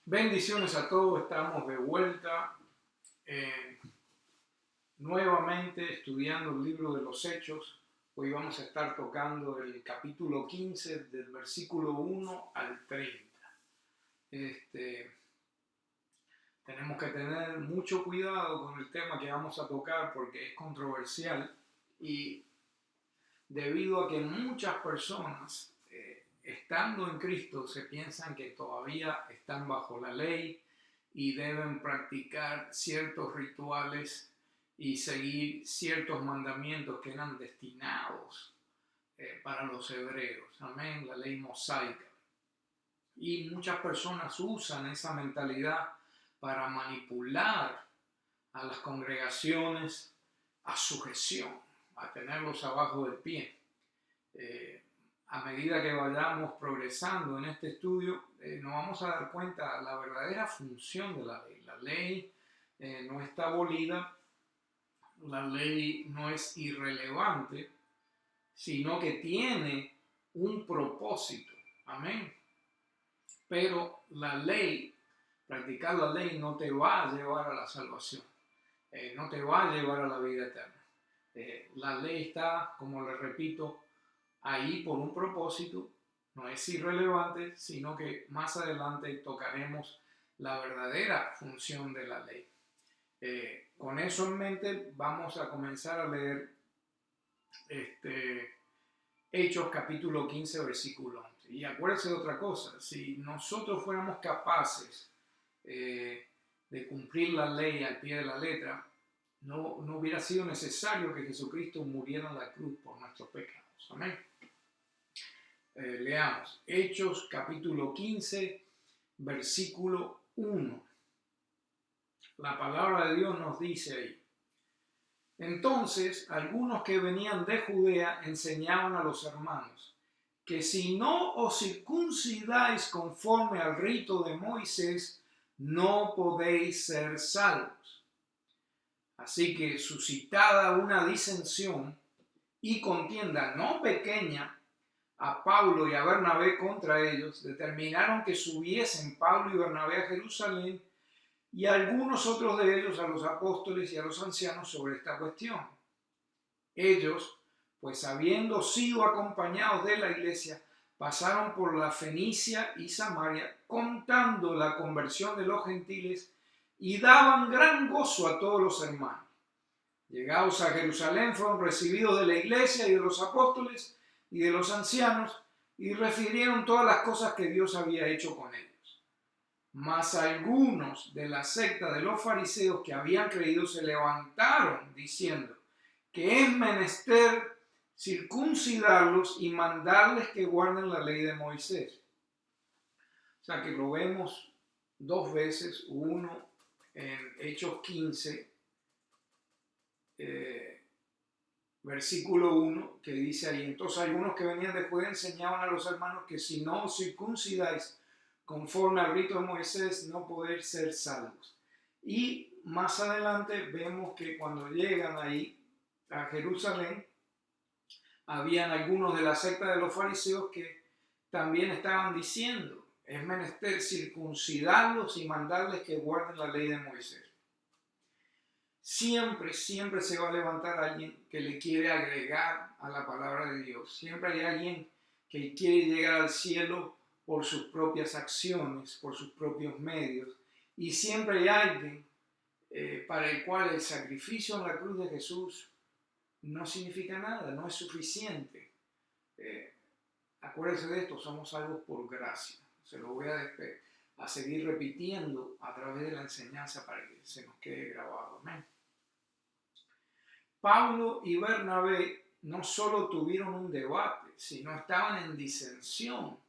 Bendiciones a todos, estamos de vuelta nuevamente estudiando el libro de los Hechos. Hoy vamos a estar tocando el capítulo 15 del versículo 1 al 30. Tenemos que tener mucho cuidado con el tema que vamos a tocar porque es controversial y debido a que muchas personas estando en Cristo se piensan que todavía están bajo la ley y deben practicar ciertos rituales y seguir ciertos mandamientos que eran destinados para los hebreos. Amén, la ley mosaica. Y muchas personas usan esa mentalidad para manipular a las congregaciones a sujeción, a tenerlos abajo del pie. A medida que vayamos progresando en este estudio, nos vamos a dar cuenta de la verdadera función de la ley. La ley no está abolida, la ley no es irrelevante, sino que tiene un propósito. Amén. Pero la ley, practicar la ley no te va a llevar a la salvación, no te va a llevar a la vida eterna. La ley está, como le repito, ahí por un propósito, no es irrelevante, sino que más adelante tocaremos la verdadera función de la ley. Con eso en mente vamos a comenzar a leer Hechos capítulo 15 versículo 11. Y acuérdense de otra cosa, si nosotros fuéramos capaces de cumplir la ley al pie de la letra, no hubiera sido necesario que Jesucristo muriera en la cruz por nuestros pecados. Amén. Leamos Hechos capítulo 15 versículo 1. La palabra de Dios nos dice ahí: entonces algunos que venían de Judea enseñaban a los hermanos que si no os circuncidáis conforme al rito de Moisés, no podéis ser salvos. Así que suscitada una disensión y contienda no pequeña a Pablo y a Bernabé contra ellos, determinaron que subiesen Pablo y Bernabé a Jerusalén y algunos otros de ellos a los apóstoles y a los ancianos sobre esta cuestión. Ellos, pues habiendo sido acompañados de la iglesia, pasaron por la Fenicia y Samaria, contando la conversión de los gentiles y daban gran gozo a todos los hermanos. Llegados a Jerusalén fueron recibidos de la iglesia y de los apóstoles y de los ancianos y refirieron todas las cosas que Dios había hecho con ellos. Mas algunos de la secta de los fariseos que habían creído se levantaron diciendo que es menester circuncidarlos y mandarles que guarden la ley de Moisés. O sea que lo vemos dos veces, uno en Hechos 15, versículo 1, que dice ahí: entonces algunos que venían de Judea enseñaban a los hermanos que si no os circuncidáis conforme al rito de Moisés, no podéis ser salvos. Y más adelante vemos que cuando llegan ahí a Jerusalén, habían algunos de la secta de los fariseos que también estaban diciendo: es menester circuncidarlos y mandarles que guarden la ley de Moisés. Siempre se va a levantar alguien que le quiere agregar a la palabra de Dios. Siempre hay alguien que quiere llegar al cielo por sus propias acciones, por sus propios medios. Y siempre hay alguien para el cual el sacrificio en la cruz de Jesús no significa nada, no es suficiente. Acuérdense de esto, somos salvos por gracia. Se lo voy a seguir repitiendo a través de la enseñanza para que se nos quede grabado. Amén. Pablo y Bernabé no solo tuvieron un debate, sino estaban en disensión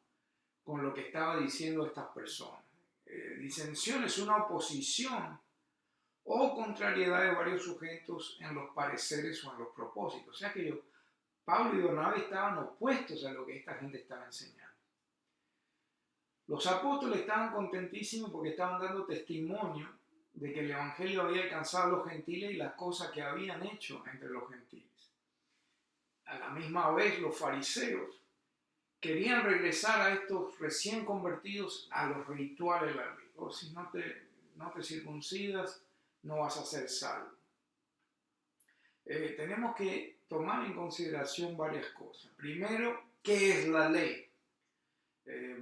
con lo que estaba diciendo estas personas. Disensión es una oposición o contrariedad de varios sujetos en los pareceres o en los propósitos. O sea que Pablo y Bernabé estaban opuestos a lo que esta gente estaba enseñando. Los apóstoles estaban contentísimos porque estaban dando testimonio de que el evangelio había alcanzado a los gentiles y las cosas que habían hecho entre los gentiles. A la misma vez los fariseos querían regresar a estos recién convertidos a los rituales de la ley. O si no te circuncidas, no vas a ser salvo. Tenemos que tomar en consideración varias cosas. Primero, ¿qué es la ley?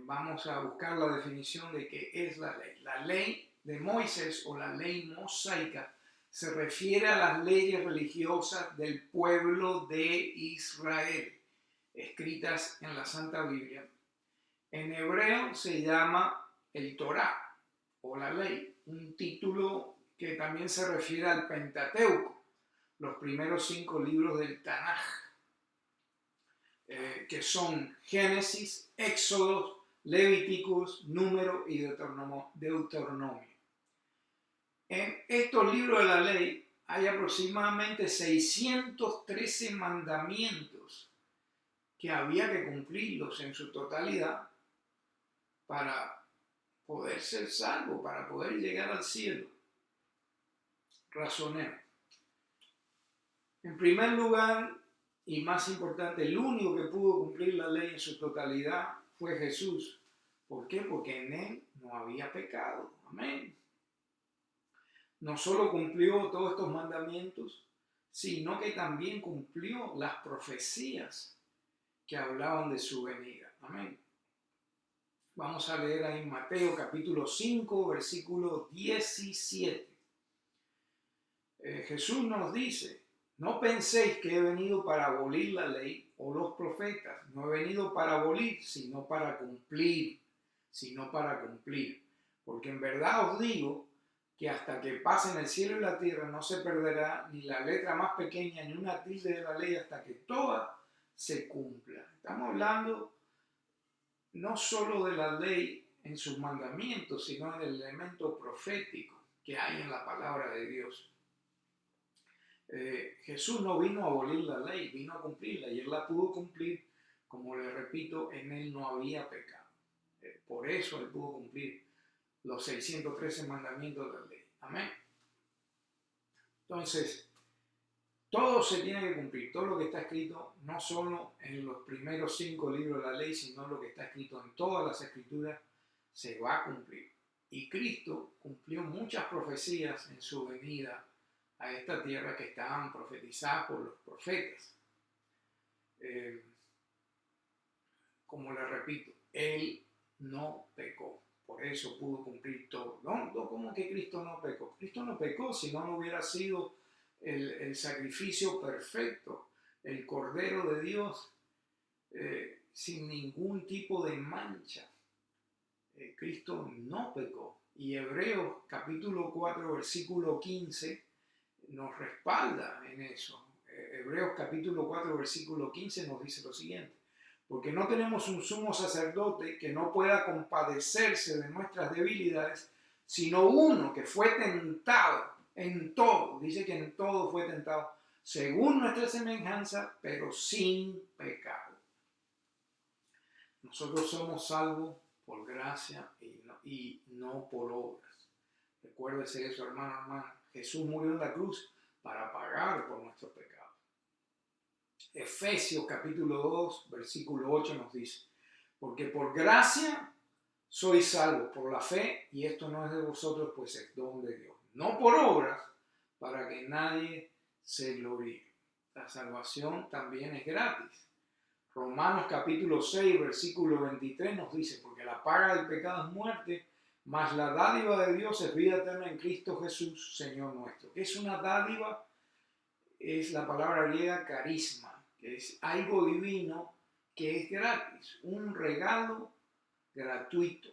Vamos a buscar la definición de qué es la ley. La ley de Moisés o la ley mosaica se refiere a las leyes religiosas del pueblo de Israel, escritas en la Santa Biblia. En hebreo se llama el Torá o la ley, un título que también se refiere al Pentateuco, los primeros 5 libros del Tanaj, que son Génesis, Éxodo, Levíticos, Número y Deuteronomio. En estos libros de la ley hay aproximadamente 613 mandamientos que había que cumplirlos en su totalidad para poder ser salvo, para poder llegar al cielo. Razonemos. En primer lugar, y más importante, el único que pudo cumplir la ley en su totalidad fue Jesús. ¿Por qué? Porque en él no había pecado. Amén. No solo cumplió todos estos mandamientos, sino que también cumplió las profecías que hablaban de su venida. Amén. Vamos a leer ahí en Mateo capítulo 5, versículo 17. Jesús nos dice: no penséis que he venido para abolir la ley o los profetas. No he venido para abolir, sino para cumplir. Porque en verdad os digo que hasta que pasen el cielo y la tierra no se perderá ni la letra más pequeña ni una tilde de la ley hasta que toda se cumpla. Estamos hablando no solo de la ley en sus mandamientos, sino en el elemento profético que hay en la palabra de Dios. Jesús no vino a abolir la ley, vino a cumplirla, y él la pudo cumplir. Como le repito, en él no había pecado. Por eso él pudo cumplir los 613 mandamientos de la ley. Amén. Entonces, todo se tiene que cumplir, todo lo que está escrito, no solo en los primeros 5 libros de la ley, sino lo que está escrito en todas las escrituras, se va a cumplir. Y Cristo cumplió muchas profecías en su venida a esta tierra que estaban profetizadas por los profetas. Como le repito, él no pecó, por eso pudo cumplir todo. No, ¿cómo que Cristo no pecó? Cristo no pecó, si no hubiera sido el sacrificio perfecto, el Cordero de Dios, sin ningún tipo de mancha. Cristo no pecó. Y Hebreos capítulo 4, versículo 15, nos respalda en eso. Hebreos capítulo 4, versículo 15 nos dice lo siguiente: porque no tenemos un sumo sacerdote que no pueda compadecerse de nuestras debilidades, sino uno que fue tentado en todo. Dice que en todo fue tentado, según nuestra semejanza, pero sin pecado. Nosotros somos salvos por gracia y no por obras. Recuérdese eso, hermano. Jesús murió en la cruz para pagar por nuestros pecados. Efesios capítulo 2, versículo 8 nos dice: porque por gracia sois salvos por la fe, y esto no es de vosotros, pues es don de Dios, no por obras, para que nadie se gloríe. La salvación también es gratis. Romanos capítulo 6, versículo 23 nos dice: porque la paga del pecado es muerte, mas la dádiva de Dios es vida eterna en Cristo Jesús, Señor nuestro. ¿Qué es una dádiva? Es la palabra griega carisma, que es algo divino que es gratis, un regalo gratuito.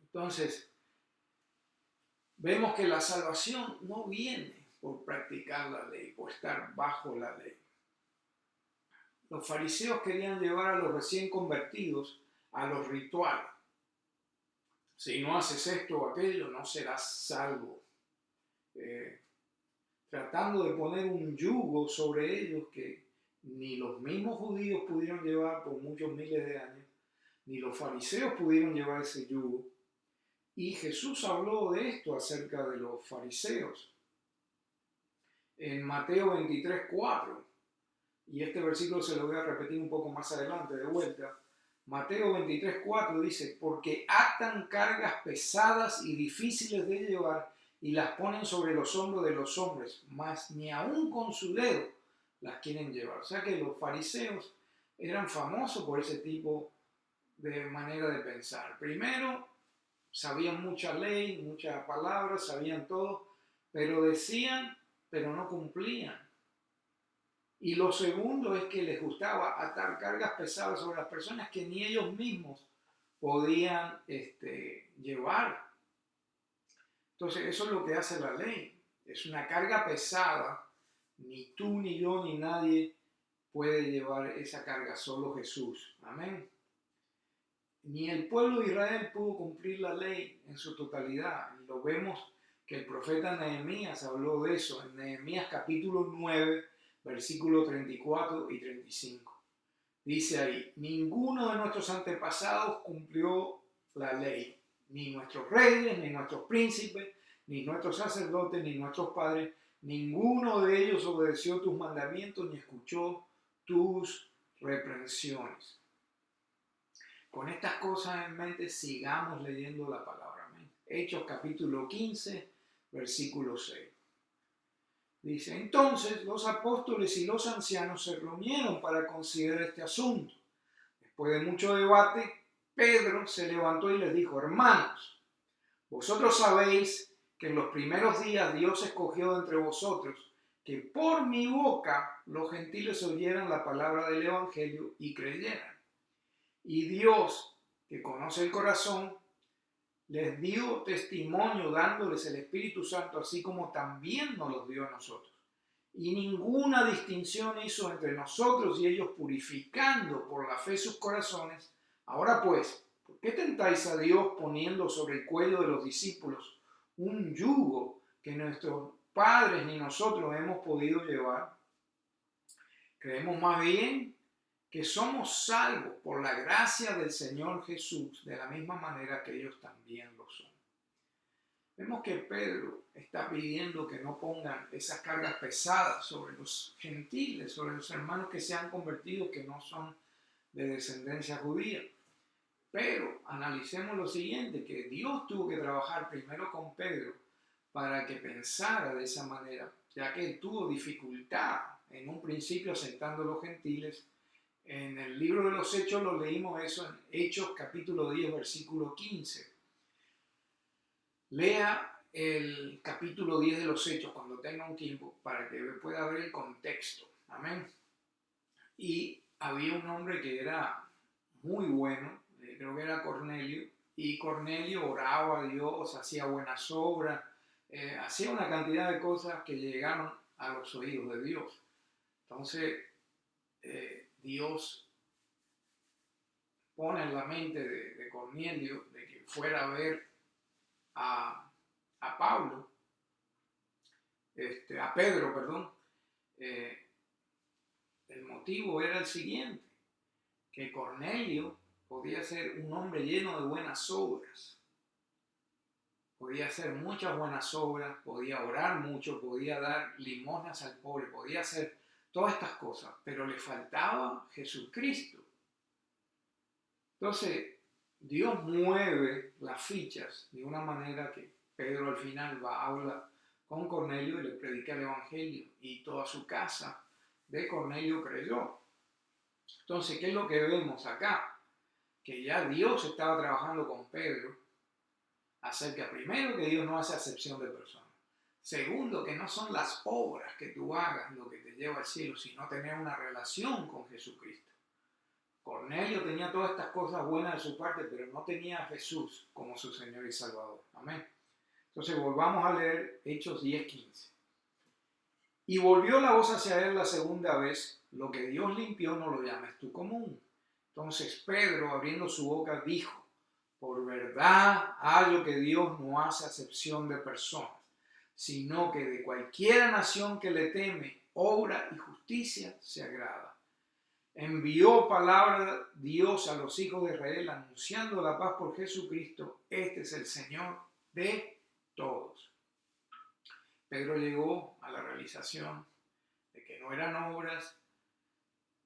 Entonces, vemos que la salvación no viene por practicar la ley, por estar bajo la ley. Los fariseos querían llevar a los recién convertidos a los rituales. Si no haces esto o aquello, no serás salvo. Tratando de poner un yugo sobre ellos que ni los mismos judíos pudieron llevar por muchos miles de años, ni los fariseos pudieron llevar ese yugo. Y Jesús habló de esto acerca de los fariseos. En Mateo 23, 4 y este versículo se lo voy a repetir un poco más adelante de vuelta. Mateo 23:4 dice, porque atan cargas pesadas y difíciles de llevar y las ponen sobre los hombros de los hombres, mas ni aun con su dedo las quieren llevar. O sea que los fariseos eran famosos por ese tipo de manera de pensar. Primero, sabían mucha ley, muchas palabras, sabían todo, pero decían, pero no cumplían. Y lo segundo es que les gustaba atar cargas pesadas sobre las personas que ni ellos mismos podían llevar. Entonces eso es lo que hace la ley. Es una carga pesada. Ni tú, ni yo, ni nadie puede llevar esa carga, solo Jesús. Amén. Ni el pueblo de Israel pudo cumplir la ley en su totalidad. Y lo vemos que el profeta Nehemías habló de eso en Nehemías capítulo 9, versículos 34 y 35. Dice ahí, ninguno de nuestros antepasados cumplió la ley, ni nuestros reyes, ni nuestros príncipes, ni nuestros sacerdotes, ni nuestros padres, ninguno de ellos obedeció tus mandamientos ni escuchó tus reprensiones. Con estas cosas en mente, sigamos leyendo la palabra. Amén. Hechos capítulo 15, versículo 6. Dice, entonces los apóstoles y los ancianos se reunieron para considerar este asunto. Después de mucho debate, Pedro se levantó y les dijo, hermanos, vosotros sabéis que en los primeros días Dios escogió entre vosotros que por mi boca los gentiles oyeran la palabra del evangelio y creyeran. Y Dios, que conoce el corazón, les dio testimonio dándoles el Espíritu Santo, así como también nos los dio a nosotros. Y ninguna distinción hizo entre nosotros y ellos, purificando por la fe sus corazones. Ahora pues, ¿por qué tentáis a Dios poniendo sobre el cuello de los discípulos un yugo que nuestros padres ni nosotros hemos podido llevar? Creemos más bien que somos salvos por la gracia del Señor Jesús, de la misma manera que ellos también lo son. Vemos que Pedro está pidiendo que no pongan esas cargas pesadas sobre los gentiles, sobre los hermanos que se han convertido, que no son de descendencia judía. Pero analicemos lo siguiente, que Dios tuvo que trabajar primero con Pedro para que pensara de esa manera, ya que él tuvo dificultad en un principio aceptando a los gentiles. En el libro de los Hechos lo leímos eso en Hechos capítulo 10, versículo 15. Lea el capítulo 10 de los Hechos cuando tenga un tiempo para que pueda ver el contexto. Amén. Y había un hombre que era muy bueno, creo que era Cornelio, y Cornelio oraba a Dios, hacía buenas obras, hacía una cantidad de cosas que llegaron a los oídos de Dios. Entonces, Dios pone en la mente de Cornelio de que fuera a ver a Pablo, a Pedro, perdón. El motivo era el siguiente, que Cornelio podía ser un hombre lleno de buenas obras, podía hacer muchas buenas obras, podía orar mucho, podía dar limosnas al pobre, podía hacer todas estas cosas, pero le faltaba Jesucristo. Entonces, Dios mueve las fichas de una manera que Pedro al final va a hablar con Cornelio y le predica el evangelio, y toda su casa de Cornelio creyó. Entonces, ¿qué es lo que vemos acá? Que ya Dios estaba trabajando con Pedro acerca, primero, que Dios no hace acepción de personas. Segundo, que no son las obras que tú hagas lo que te lleva al cielo, sino tener una relación con Jesucristo. Cornelio tenía todas estas cosas buenas de su parte, pero no tenía a Jesús como su Señor y Salvador. Amén. Entonces volvamos a leer Hechos 10:15. Y volvió la voz hacia él la segunda vez, lo que Dios limpió no lo llames tú común. Entonces Pedro, abriendo su boca, dijo, por verdad hallo que Dios no hace acepción de personas, sino que de cualquiera nación que le teme, obra y justicia se agrada. Envió palabra Dios a los hijos de Israel anunciando la paz por Jesucristo. Este es el Señor de todos. Pedro llegó a la realización de que no eran obras,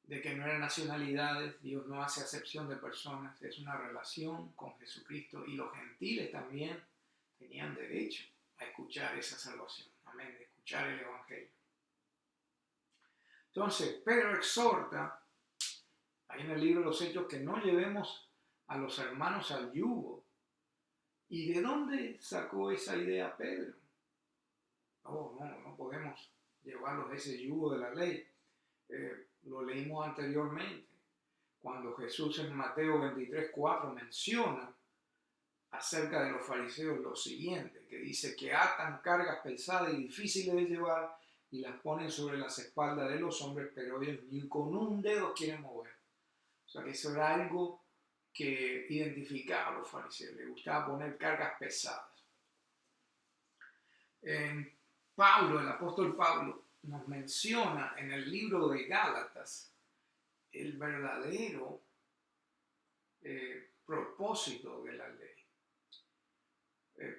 de que no eran nacionalidades, Dios no hace acepción de personas, es una relación con Jesucristo y los gentiles también tenían derecho a escuchar esa salvación, amén, de escuchar el Evangelio. Entonces, Pedro exhorta, ahí en el libro de los Hechos, que no llevemos a los hermanos al yugo. ¿Y de dónde sacó esa idea Pedro? No podemos llevarlos a ese yugo de la ley. Lo leímos anteriormente, cuando Jesús en Mateo 23:4 menciona acerca de los fariseos lo siguiente, que dice que atan cargas pesadas y difíciles de llevar y las ponen sobre las espaldas de los hombres, pero ellos ni con un dedo quieren mover. O sea que eso era algo que identificaba a los fariseos, les gustaba poner cargas pesadas. Pablo, el apóstol Pablo, nos menciona en el libro de Gálatas el verdadero propósito de la ley.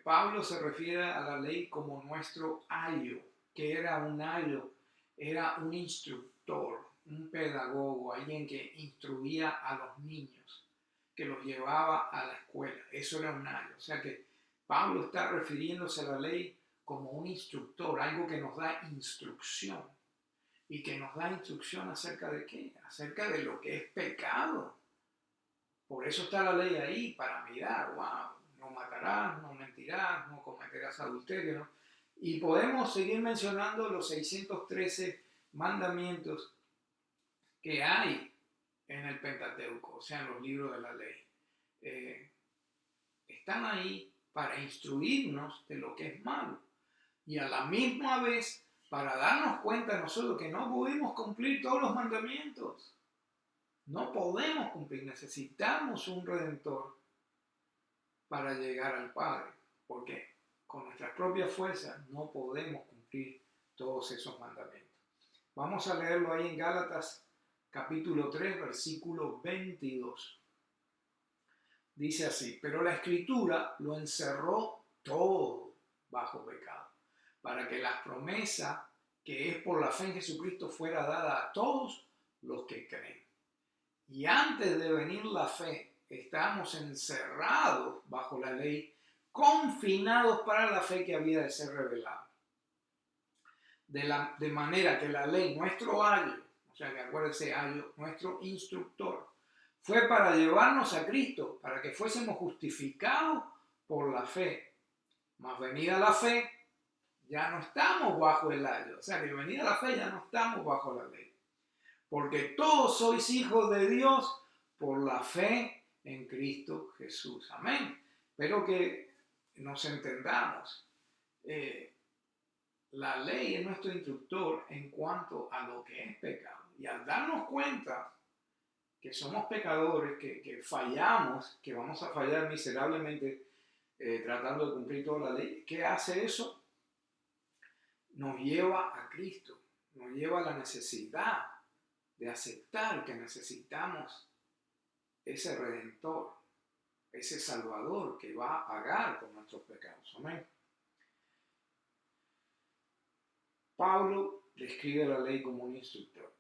Pablo se refiere a la ley como nuestro ayo. Que era un ayo? Era un instructor, un pedagogo, alguien que instruía a los niños, que los llevaba a la escuela. Eso era un ayo. O sea que Pablo está refiriéndose a la ley como un instructor, algo que nos da instrucción. ¿Y que nos da instrucción acerca de qué? Acerca de lo que es pecado. Por eso está la ley ahí, para mirar, wow, no matarás, no mentirás, no cometerás adulterio, ¿no? Y podemos seguir mencionando los 613 mandamientos que hay en el Pentateuco, o sea, en los libros de la ley. Están ahí para instruirnos de lo que es malo y a la misma vez para darnos cuenta nosotros que no podemos cumplir todos los mandamientos. No podemos cumplir, necesitamos un redentor para llegar al Padre, porque con nuestras propias fuerzas no podemos cumplir todos esos mandamientos. Vamos a leerlo ahí en Gálatas capítulo 3, versículo 22. Dice así: pero la Escritura lo encerró todo bajo pecado, para que la promesa que es por la fe en Jesucristo fuera dada a todos los que creen. Y antes de venir la fe, estábamos encerrados bajo la ley, confinados para la fe que había de ser revelada. De manera que la ley, nuestro ayo, o sea que acuérdense, ayo, nuestro instructor, fue para llevarnos a Cristo, para que fuésemos justificados por la fe. Mas venida la fe, ya no estamos bajo el ayo. O sea que venida la fe, ya no estamos bajo la ley. Porque todos sois hijos de Dios por la fe en Cristo Jesús. Amén. Pero que nos entendamos. La ley es nuestro instructor en cuanto a lo que es pecado. Y al darnos cuenta que somos pecadores, que fallamos, que vamos a fallar miserablemente tratando de cumplir toda la ley, ¿qué hace eso? Nos lleva a Cristo, nos lleva a la necesidad de aceptar que necesitamos ese Redentor, ese Salvador que va a pagar por nuestros pecados. Amén. Pablo describe la ley como un instructor.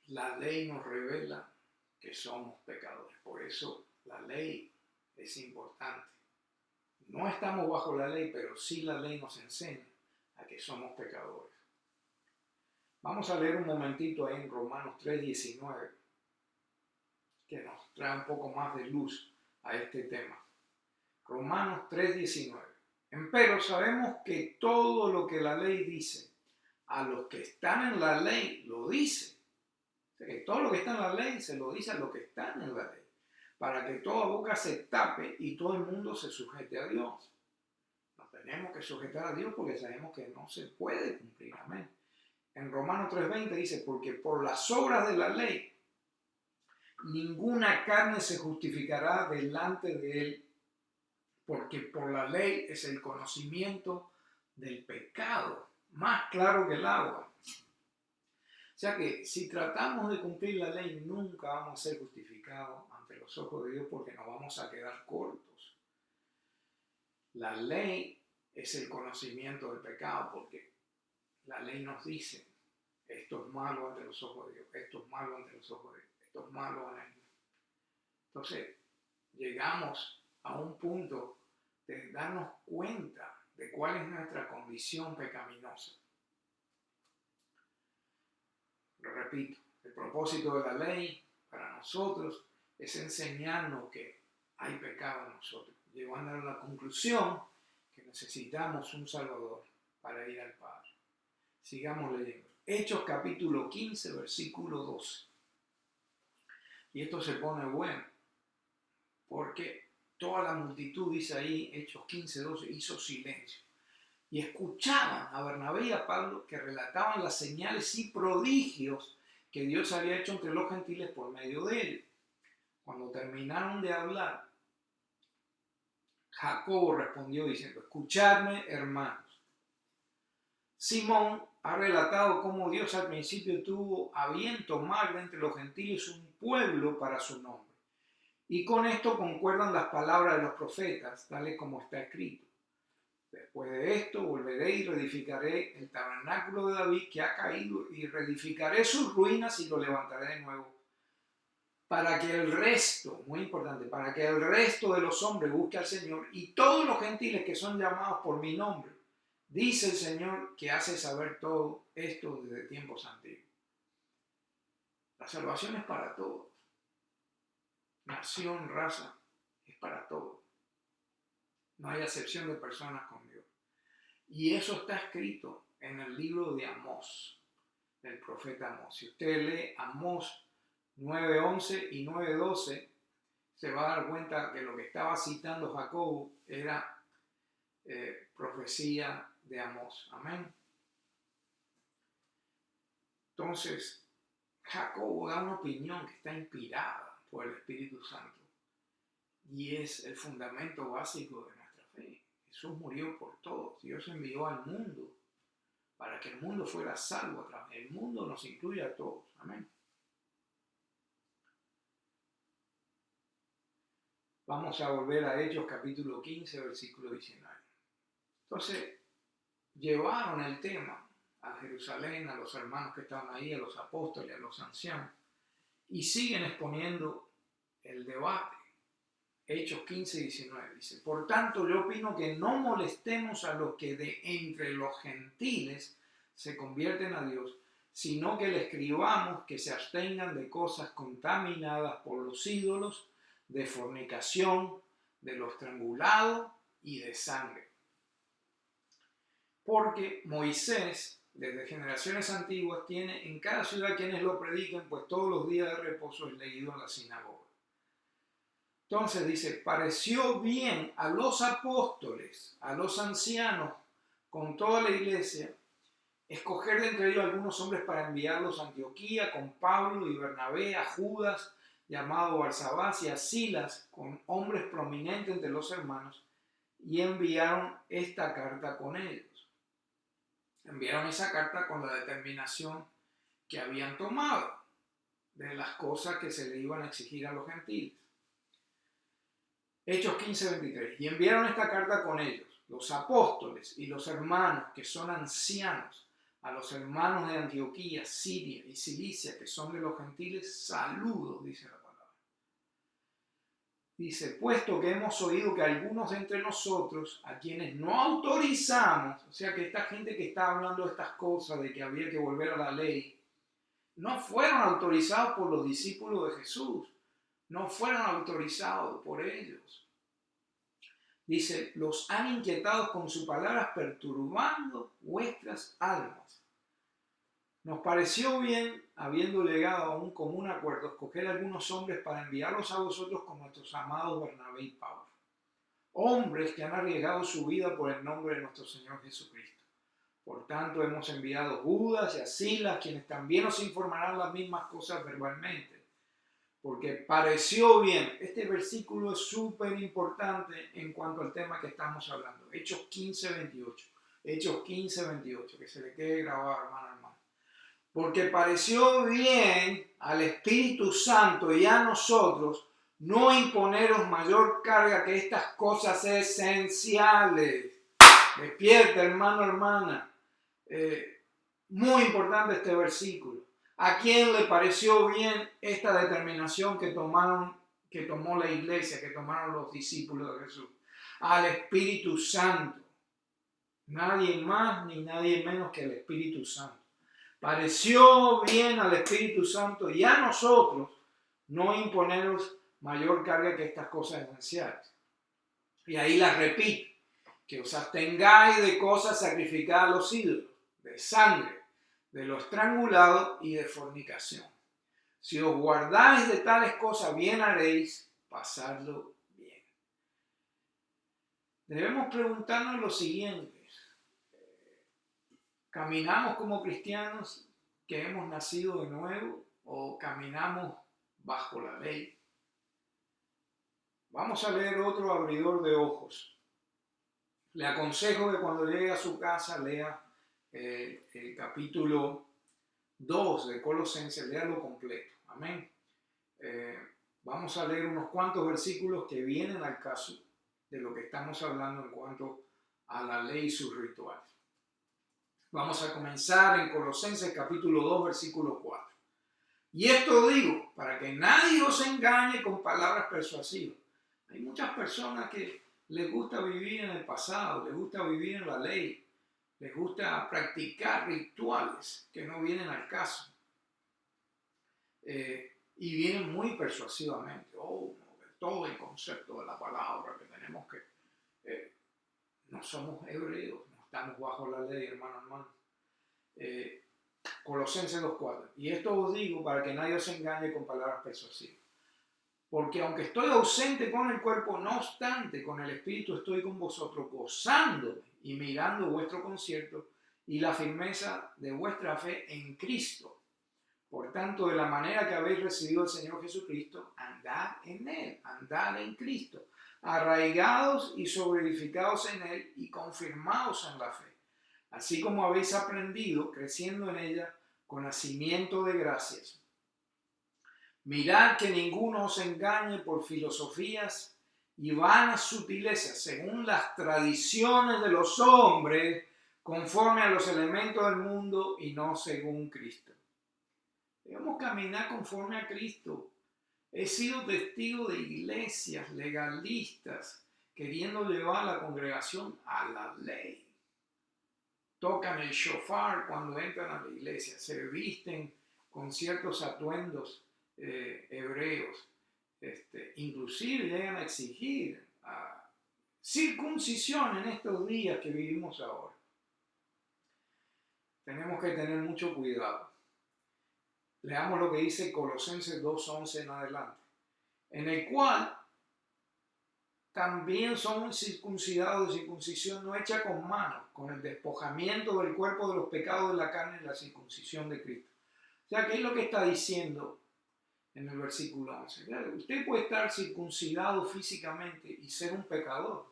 La ley nos revela que somos pecadores. Por eso la ley es importante. No estamos bajo la ley, pero sí la ley nos enseña a que somos pecadores. Vamos a leer un momentito ahí en Romanos 3:19, que nos trae un poco más de luz a este tema. Romanos 3:19. Empero sabemos que todo lo que la ley dice, a los que están en la ley lo dice. O sea, que todo lo que está en la ley se lo dice a los que están en la ley, para que toda boca se tape y todo el mundo se sujete a Dios. Nos tenemos que sujetar a Dios porque sabemos que no se puede cumplir. Amén. En Romanos 3:20 dice: porque por las obras de la ley ninguna carne se justificará delante de él, porque por la ley es el conocimiento del pecado, más claro que el agua. O sea que si tratamos de cumplir la ley, nunca vamos a ser justificados ante los ojos de Dios, porque nos vamos a quedar cortos. La ley es el conocimiento del pecado, porque la ley nos dice Esto es malo ante los ojos de Dios, esto es malo ante los ojos de Dios, esto es malo ante Dios. Entonces, llegamos a un punto de darnos cuenta de cuál es nuestra condición pecaminosa. Lo repito, el propósito de la ley para nosotros es enseñarnos que hay pecado en nosotros, llevando a la conclusión que necesitamos un Salvador para ir al Padre. Sigamos leyendo. Hechos capítulo 15, versículo 12. Y esto se pone bueno, porque toda la multitud, dice ahí, Hechos 15, 12, hizo silencio. Y escuchaban a Bernabé y a Pablo que relataban las señales y prodigios que Dios había hecho entre los gentiles por medio de ellos. Cuando terminaron de hablar, Jacobo respondió diciendo: escuchadme, hermanos. Simón ha relatado cómo Dios al principio tuvo a bien tomar de entre los gentiles un pueblo para su nombre. Y con esto concuerdan las palabras de los profetas, tal como está escrito. Después de esto volveré y reedificaré el tabernáculo de David que ha caído, y reedificaré sus ruinas y lo levantaré de nuevo, para que el resto, muy importante, para que el resto de los hombres busque al Señor, y todos los gentiles que son llamados por mi nombre, dice el Señor, que hace saber todo esto desde tiempos antiguos. La salvación es para todos. Nación, raza, es para todos. No hay acepción de personas con Dios. Y eso está escrito en el libro de Amós, del profeta Amós. Si usted lee Amós 9:11 y 9:12, se va a dar cuenta que lo que estaba citando Jacobo era profecía de Amós. Amén. Entonces, Jacobo da una opinión que está inspirada por el Espíritu Santo y es el fundamento básico de nuestra fe. Jesús murió por todos. Dios envió al mundo para que el mundo fuera salvo a través. El mundo nos incluye a todos. Amén. Vamos a volver a Hechos capítulo 15, versículo 19. Entonces, llevaron el tema a Jerusalén, a los hermanos que estaban ahí, a los apóstoles, a los ancianos, y siguen exponiendo el debate. Hechos 15, 19 dice: por tanto yo opino que no molestemos a los que de entre los gentiles se convierten a Dios, sino que les escribamos que se abstengan de cosas contaminadas por los ídolos, de fornicación, de lo estrangulado y de sangre. Porque Moisés, desde generaciones antiguas, tiene en cada ciudad quienes lo prediquen, pues todos los días de reposo es leído en la sinagoga. Entonces dice: pareció bien a los apóstoles, a los ancianos, con toda la iglesia, escoger de entre ellos algunos hombres para enviarlos a Antioquía con Pablo y Bernabé, a Judas, llamado Barsabás, y a Silas, con hombres prominentes entre los hermanos, y enviaron esta carta con ellos. Enviaron esa carta con la determinación que habían tomado de las cosas que se le iban a exigir a los gentiles. Hechos 15, 23. Y enviaron esta carta con ellos, los apóstoles y los hermanos que son ancianos, a los hermanos de Antioquía, Siria y Cilicia, que son de los gentiles, saludos, dice la palabra. Dice: puesto que hemos oído que algunos de entre nosotros, a quienes no autorizamos, o sea que esta gente que está hablando de estas cosas, de que había que volver a la ley, no fueron autorizados por los discípulos de Jesús, no fueron autorizados por ellos. Dice: los han inquietado con sus palabras, perturbando vuestras almas. Nos pareció bien, habiendo llegado a un común acuerdo, escoger algunos hombres para enviarlos a vosotros con nuestros amados Bernabé y Pablo. Hombres que han arriesgado su vida por el nombre de nuestro Señor Jesucristo. Por tanto, hemos enviado a Judas y a Silas, quienes también nos informarán las mismas cosas verbalmente. Porque pareció bien. Este versículo es súper importante en cuanto al tema que estamos hablando. Hechos 15, 28. Hechos 15, 28. Que se le quede grabado, hermano. Porque pareció bien al Espíritu Santo y a nosotros no imponeros mayor carga que estas cosas esenciales. Despierta, hermano, hermana. Muy importante este versículo. ¿A quién le pareció bien esta determinación que tomó la iglesia, que tomaron los discípulos de Jesús? Al Espíritu Santo. Nadie más ni nadie menos que el Espíritu Santo. Pareció bien al Espíritu Santo y a nosotros no imponeros mayor carga que estas cosas esenciales. Y ahí las repito, que os abstengáis de cosas sacrificadas a los ídolos, de sangre, de lo estrangulado y de fornicación. Si os guardáis de tales cosas, bien haréis, pasadlo bien. Debemos preguntarnos lo siguiente. ¿Caminamos como cristianos que hemos nacido de nuevo o caminamos bajo la ley? Vamos a leer otro abridor de ojos. Le aconsejo que cuando llegue a su casa lea el capítulo 2 de Colosenses, léalo completo. Amén. Vamos a leer unos cuantos versículos que vienen al caso de lo que estamos hablando en cuanto a la ley y sus rituales. Vamos a comenzar en Colosenses capítulo 2, versículo 4. Y esto digo, para que nadie os engañe con palabras persuasivas. Hay muchas personas que les gusta vivir en el pasado, les gusta vivir en la ley, les gusta practicar rituales que no vienen al caso. Y vienen muy persuasivamente. Todo el concepto de la palabra que tenemos que... no somos hebreos, no estamos bajo la ley, hermano. Colosenses 2.4. Y esto os digo para que nadie os engañe con palabras persuasivas. Porque aunque estoy ausente con el cuerpo, no obstante, con el espíritu estoy con vosotros, gozándome y mirando vuestro concierto y la firmeza de vuestra fe en Cristo. Por tanto, de la manera que habéis recibido al Señor Jesucristo, andad en Él, andad en Cristo, arraigados y sobreedificados en Él y confirmados en la fe. Así como habéis aprendido, creciendo en ella, con nacimiento de gracias. Mirad que ninguno os engañe por filosofías y vanas sutilezas, según las tradiciones de los hombres, conforme a los elementos del mundo y no según Cristo. Debemos caminar conforme a Cristo. He sido testigo de iglesias legalistas queriendo llevar a la congregación a la ley. Tocan el shofar cuando entran a la iglesia, se visten con ciertos atuendos hebreos, inclusive llegan a exigir circuncisión en estos días que vivimos ahora. Tenemos que tener mucho cuidado. Leamos lo que dice Colosenses 2.11 en adelante, en el cual también son circuncidados de circuncisión no hecha con manos, con el despojamiento del cuerpo de los pecados de la carne y la circuncisión de Cristo. O sea, ¿qué es lo que está diciendo en el versículo 11? Claro, usted puede estar circuncidado físicamente y ser un pecador.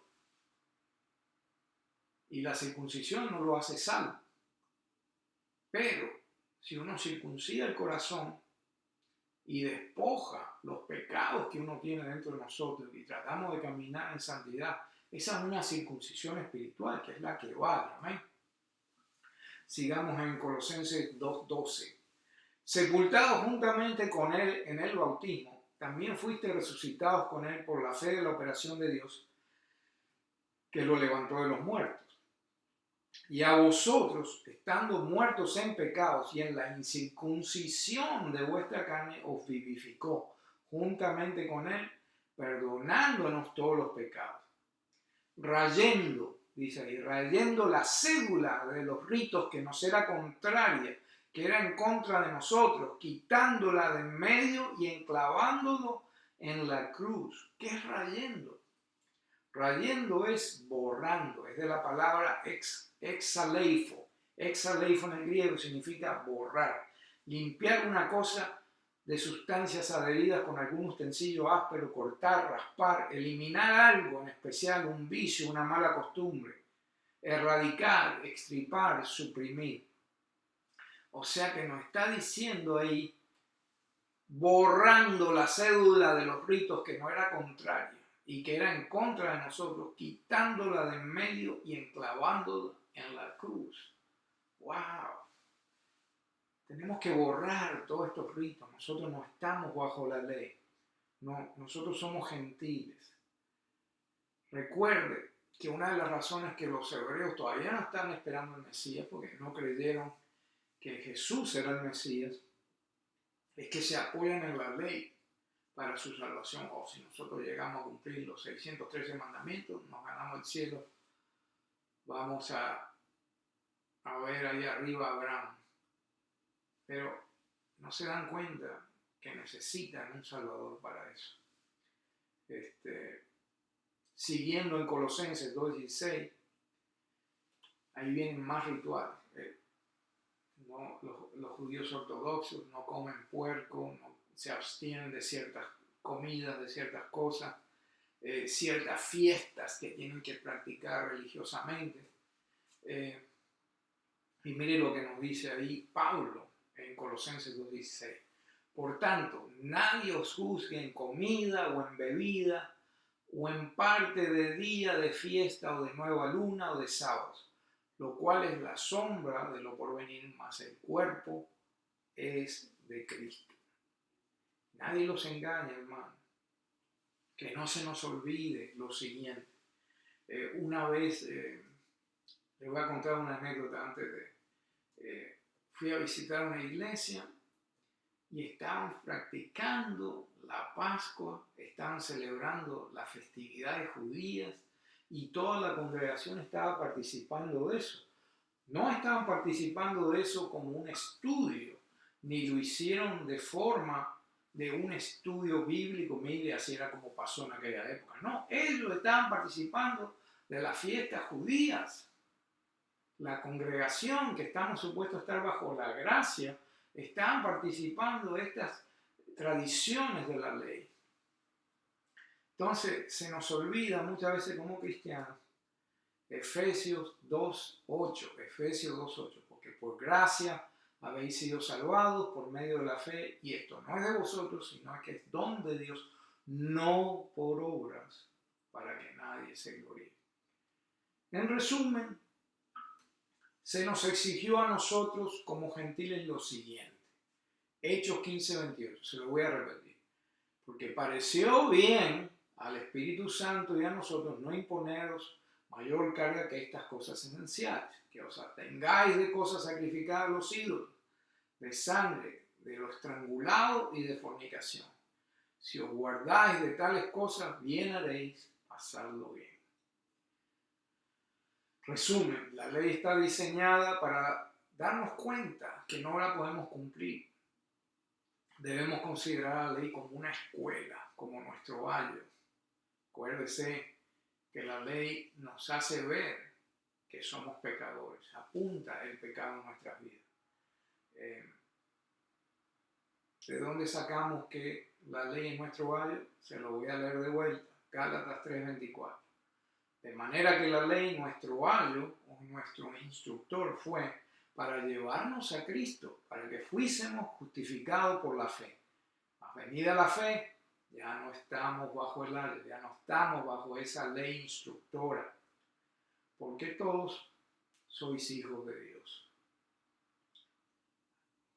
Y la circuncisión no lo hace salvo. Pero si uno circuncida el corazón y despoja los pecados que uno tiene dentro de nosotros y tratamos de caminar en santidad, esa es una circuncisión espiritual que es la que vale. Amén. Sigamos en Colosenses 2.12. Sepultados juntamente con él en el bautismo, también fuiste resucitados con él por la fe de la operación de Dios que lo levantó de los muertos. Y a vosotros, estando muertos en pecados y en la incircuncisión de vuestra carne, os vivificó juntamente con él, perdonándonos todos los pecados. Rayendo, dice ahí, rayendo la cédula de los ritos que nos era contraria, que era en contra de nosotros, quitándola de en medio y enclavándolo en la cruz. ¿Qué es rayendo? Rayendo es borrando, es de la palabra exaleifo. Exaleifo en el griego significa borrar, limpiar una cosa de sustancias adheridas con algún utensilio áspero, cortar, raspar, eliminar algo en especial, un vicio, una mala costumbre, erradicar, extirpar, suprimir. O sea que nos está diciendo ahí, borrando la cédula de los ritos que no era contraria y que era en contra de nosotros, quitándola de en medio y enclavándola en la cruz. ¡Wow! tenemos que borrar todos estos ritos. Nosotros no estamos bajo la ley. No, nosotros somos gentiles. Recuerde que una de las razones que los hebreos todavía no están esperando al Mesías, porque no creyeron que Jesús era el Mesías, es que se apoyan en la ley para su salvación. O si nosotros llegamos a cumplir los 613 mandamientos, nos ganamos el cielo, vamos a ver ahí arriba a Abraham. Pero no se dan cuenta que necesitan un Salvador para eso. Siguiendo en Colosenses 2:16, ahí vienen más rituales. No, los judíos ortodoxos no comen puerco, no, se abstienen de ciertas comidas, de ciertas cosas, ciertas fiestas que tienen que practicar religiosamente. Y mire lo que nos dice ahí Pablo en Colosenses 2:16. Por tanto, nadie os juzgue en comida o en bebida, o en parte de día de fiesta o de nueva luna o de sábados, lo cual es la sombra de lo porvenir, mas el cuerpo es de Cristo. Nadie los engaña, hermano. Que no se nos olvide lo siguiente. Una vez, les voy a contar una anécdota antes de... fui a visitar una iglesia y estaban practicando la Pascua, estaban celebrando las festividades judías y toda la congregación estaba participando de eso. No estaban participando de eso como un estudio, ni lo hicieron de forma de un estudio bíblico, mire, así era como pasó en aquella época. No, ellos estaban participando de las fiestas judías. La congregación, que estamos supuestos a estar bajo la gracia, estaban participando de estas tradiciones de la ley. Entonces se nos olvida muchas veces como cristianos Efesios 2:8, Efesios 2:8, porque por gracia habéis sido salvados por medio de la fe, y esto no es de vosotros, sino que es don de Dios, no por obras, para que nadie se gloríe. En resumen, se nos exigió a nosotros como gentiles lo siguiente. Hechos 15:28, se lo voy a repetir. Porque pareció bien al Espíritu Santo y a nosotros no imponeros mayor carga que estas cosas esenciales, que os atengáis de cosas sacrificadas a los ídolos, de sangre, de lo estrangulado y de fornicación. Si os guardáis de tales cosas, bien haréis, pasadlo bien. Resumen, la ley está diseñada para darnos cuenta que no la podemos cumplir. Debemos considerar la ley como una escuela, como nuestro ayo. Acuérdese que la ley nos hace ver que somos pecadores, apunta el pecado en nuestras vidas. ¿De dónde sacamos que la ley es nuestro ayo? Se lo voy a leer de vuelta, Gálatas 3:24. De manera que la ley, nuestro ayo, o nuestro instructor, fue para llevarnos a Cristo, para que fuésemos justificados por la fe. Mas venida la fe, ya no estamos bajo el ayo, ya no estamos bajo esa ley instructora, porque todos sois hijos de Dios.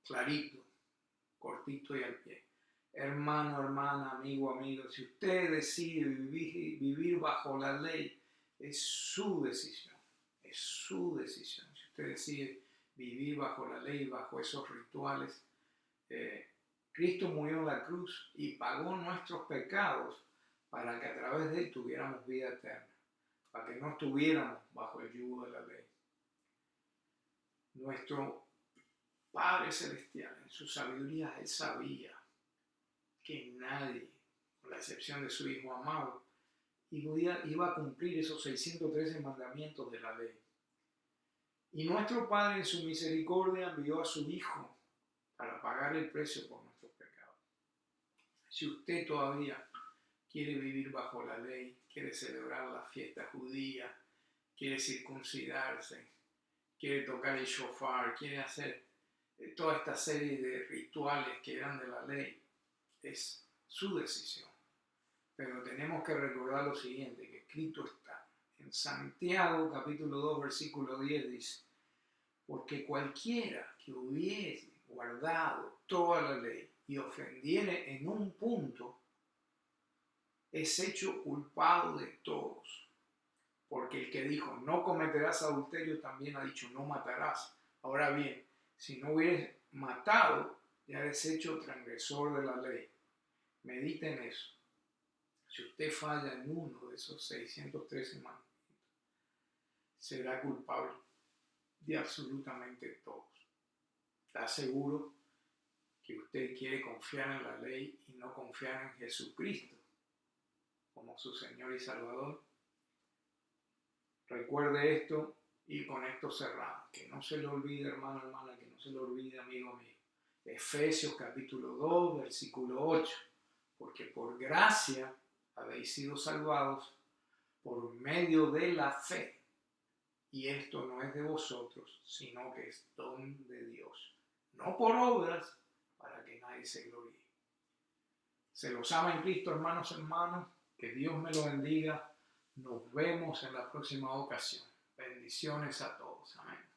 Clarito, cortito y al pie. Hermano, hermana, amigo, amigo, si usted decide vivir bajo la ley, es su decisión, es su decisión. Si usted decide vivir bajo la ley, bajo esos rituales, Cristo murió en la cruz y pagó nuestros pecados para que a través de él tuviéramos vida eterna, para que no estuviéramos bajo el yugo de la ley. Nuestro Padre Celestial, en su sabiduría, él sabía que nadie, con la excepción de su Hijo amado, iba a cumplir esos 613 mandamientos de la ley. Y nuestro Padre, en su misericordia, envió a su Hijo para pagar el precio por nuestros pecados. Si usted todavía quiere vivir bajo la ley, quiere celebrar la fiesta judía, quiere circuncidarse, quiere tocar el shofar, quiere hacer toda esta serie de rituales que eran de la ley, es su decisión. Pero tenemos que recordar lo siguiente, que escrito está. En Santiago capítulo 2 versículo 10 dice: porque cualquiera que guardado toda la ley y ofendiere en un punto, es hecho culpado de todos. Porque el que dijo, no cometerás adulterio, también ha dicho, no matarás. Ahora bien, si no hubieres matado, ya eres hecho transgresor de la ley. Medita en eso. Si usted falla en uno de esos 613 mandamientos, será culpable de absolutamente todos. ¿Está seguro que usted quiere confiar en la ley y no confiar en Jesucristo como su Señor y Salvador? Recuerde esto y con esto cerramos. Que no se le olvide, hermano, hermana, que no se le olvide, amigo mío. Efesios capítulo 2, versículo 8. Porque por gracia habéis sido salvados por medio de la fe. Y esto no es de vosotros, sino que es don de Dios. No por obras, para que nadie se gloríe. Se los ama en Cristo, hermanos, hermanos. Que Dios me lo bendiga. Nos vemos en la próxima ocasión. Bendiciones a todos. Amén.